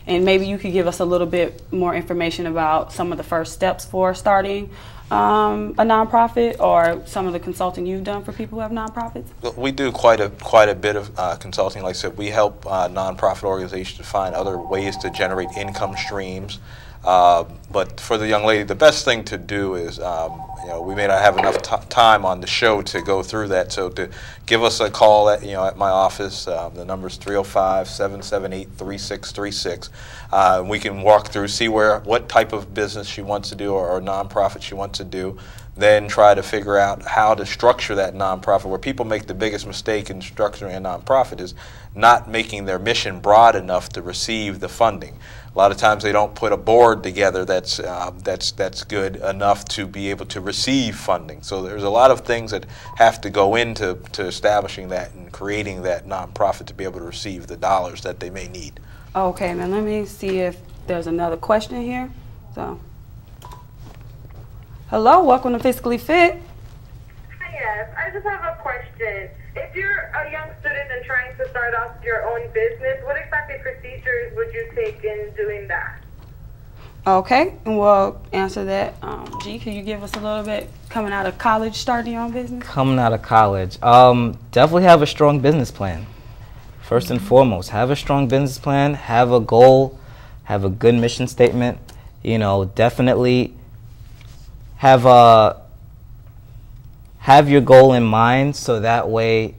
and maybe you could give us a little bit more information about some of the first steps for starting a nonprofit, or some of the consulting you've done for people who have nonprofits? We do quite a bit of consulting. Like I said, we help nonprofit organizations find other ways to generate income streams. But for the young lady, the best thing to do is, we may not have enough time on the show to go through that. So to give us a call at my office, the number is 305-778-3636. We can walk through, see what type of business she wants to do or nonprofit she wants to do. Then try to figure out how to structure that nonprofit. Where people make the biggest mistake in structuring a nonprofit is not making their mission broad enough to receive the funding. A lot of times they don't put a board together that's good enough to be able to receive funding. So there's a lot of things that have to go into establishing that and creating that nonprofit to be able to receive the dollars that they may need. Okay, now let me see if there's another question here. So, hello, welcome to Fiscally Fit. Yes, I just have a question. If you're a young student and trying to start off your own business, what exactly procedures would you take in doing that? Okay, and we'll answer that. G, can you give us a little bit coming out of college, starting your own business? Coming out of college, definitely have a strong business plan. First and foremost, have a strong business plan, have a goal, have a good mission statement. Definitely have your goal in mind, so that way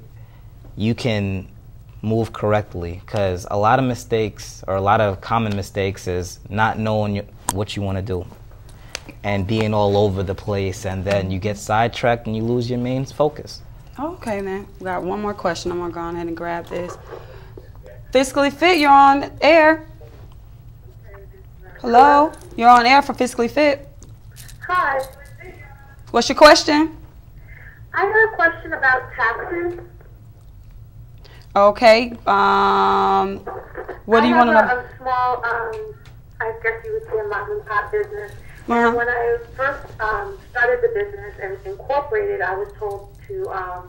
you can move correctly. Because a lot of mistakes, or a lot of common mistakes, is not knowing what you want to do and being all over the place, and then you get sidetracked and you lose your main focus. Okay, then. We got one more question. I'm going to go ahead and grab this. Fiscally Fit, you're on air. Hello? You're on air for Fiscally Fit. Hi. What's your question? I have a question about taxes. Okay. What do you want to know? I have a small, I guess you would say a mom and pop business. Uh-huh. And when I first started the business and incorporated, I was told to, I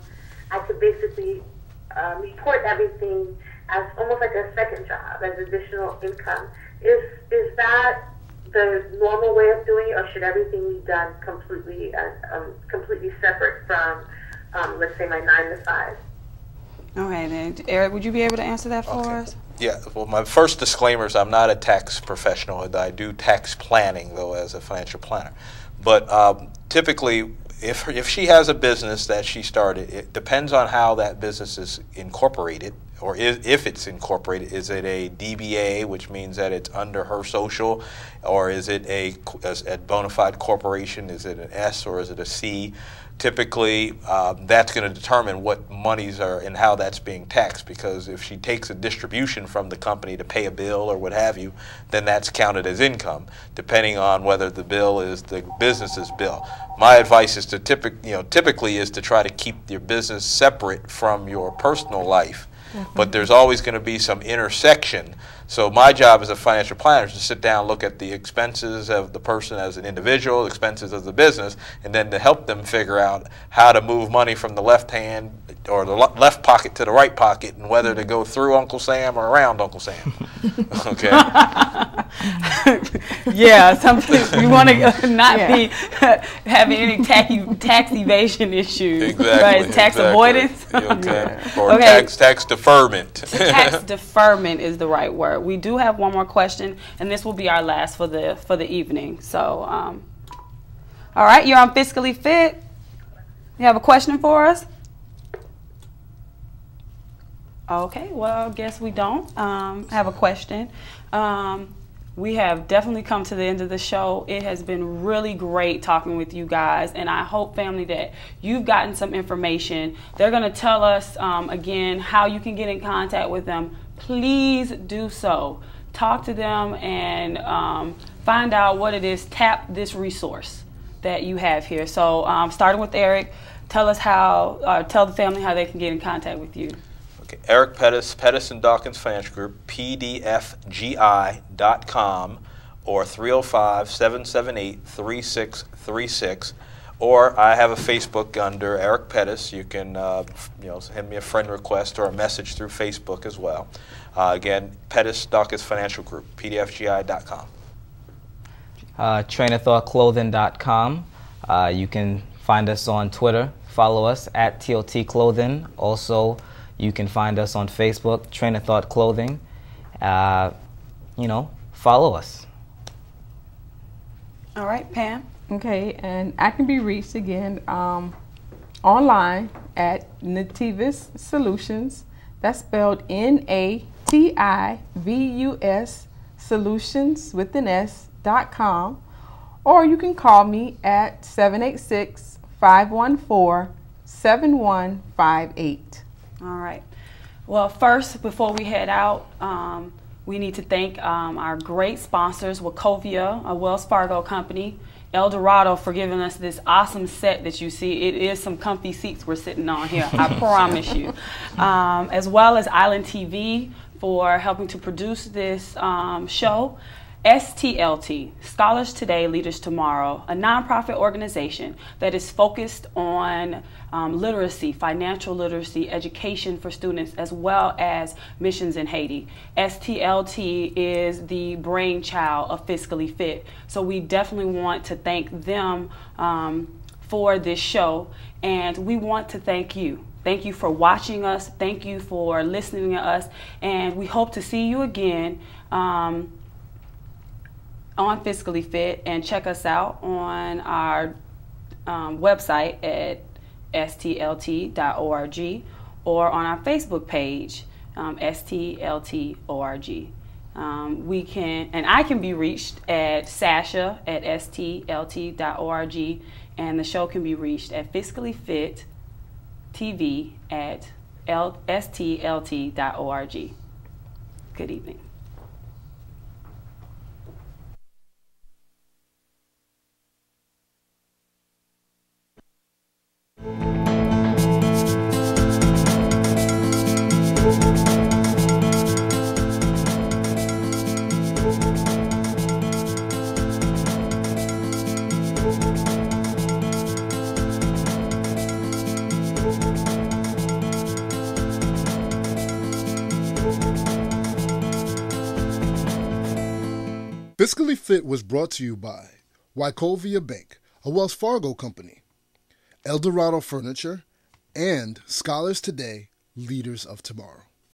could basically report everything as almost like a second job, as additional income. Is that the normal way of doing it, or should everything be done completely separate from, let's say, my 9 to 5? Okay, then. Eric, would you be able to answer that for us? Yeah, well, my first disclaimer is I'm not a tax professional. I do tax planning, though, as a financial planner. But typically, if she has a business that she started, it depends on how that business is incorporated, or if it's incorporated. Is it a DBA, which means that it's under her social, or is it a bona fide corporation? Is it an S or is it a C? Typically, that's going to determine what monies are and how that's being taxed, because if she takes a distribution from the company to pay a bill or what have you, then that's counted as income, depending on whether the bill is the business's bill. My advice is to typically is to try to keep your business separate from your personal life. But there's always going to be some intersection. So my job as a financial planner is to sit down, look at the expenses of the person as an individual, expenses of the business, and then to help them figure out how to move money from the left hand or the left pocket to the right pocket, and whether to go through Uncle Sam or around Uncle Sam. Okay. Yeah, something you want to not be having any tax evasion issues. Exactly. Right? Tax avoidance. Okay. Or tax deferment. Tax deferment is the right word. We do have one more question, and this will be our last for the evening. So, all right, you're on Fiscally Fit. You have a question for us? Okay, well, I guess we don't have a question. We have definitely come to the end of the show. It has been really great talking with you guys, and I hope, family, that you've gotten some information. They're going to tell us, again, how you can get in contact with them. Please do so. Talk to them and find out what it is. Tap this resource that you have here. So starting with Eric, tell us tell the family how they can get in contact with you. Eric Pettis, Pettis & Dawkins Financial Group, pdfgi.com, or 305-778-3636, Or I have a Facebook under Eric Pettis. You can send me a friend request or a message through Facebook as well. Again, Pettis Dawkins Financial Group, pdfgi.com. Trainofthoughtclothing.com. You can find us on Twitter. Follow us at TOT Clothing. Also, you can find us on Facebook, Train of Thought Clothing. Follow us. All right, Pam. Okay, and I can be reached again online at Nativus Solutions. That's spelled Nativus Solutions with an S.com. Or you can call me at 786-514-7158. All right. Well, first, before we head out, we need to thank our great sponsors, Wachovia, a Wells Fargo Company, El Dorado for giving us this awesome set that you see. It is some comfy seats we're sitting on here, I promise you. As well as Island TV for helping to produce this show. STLT, Scholars Today, Leaders Tomorrow, a nonprofit organization that is focused on literacy, financial literacy, education for students, as well as missions in Haiti. STLT is the brainchild of Fiscally FIT, so we definitely want to thank them for this show, and we want to thank you. Thank you for watching us. Thank you for listening to us, and we hope to see you again on Fiscally FIT, and check us out on our website at stlt.org or on our Facebook page, stltorg. I can be reached at Sasha at stlt.org, and the show can be reached at Fiscally FIT TV at stlt.org. Good evening. Fiscally Fit was brought to you by Wachovia Bank, a Wells Fargo Company, El Dorado Furniture, and Scholars Today, Leaders of Tomorrow.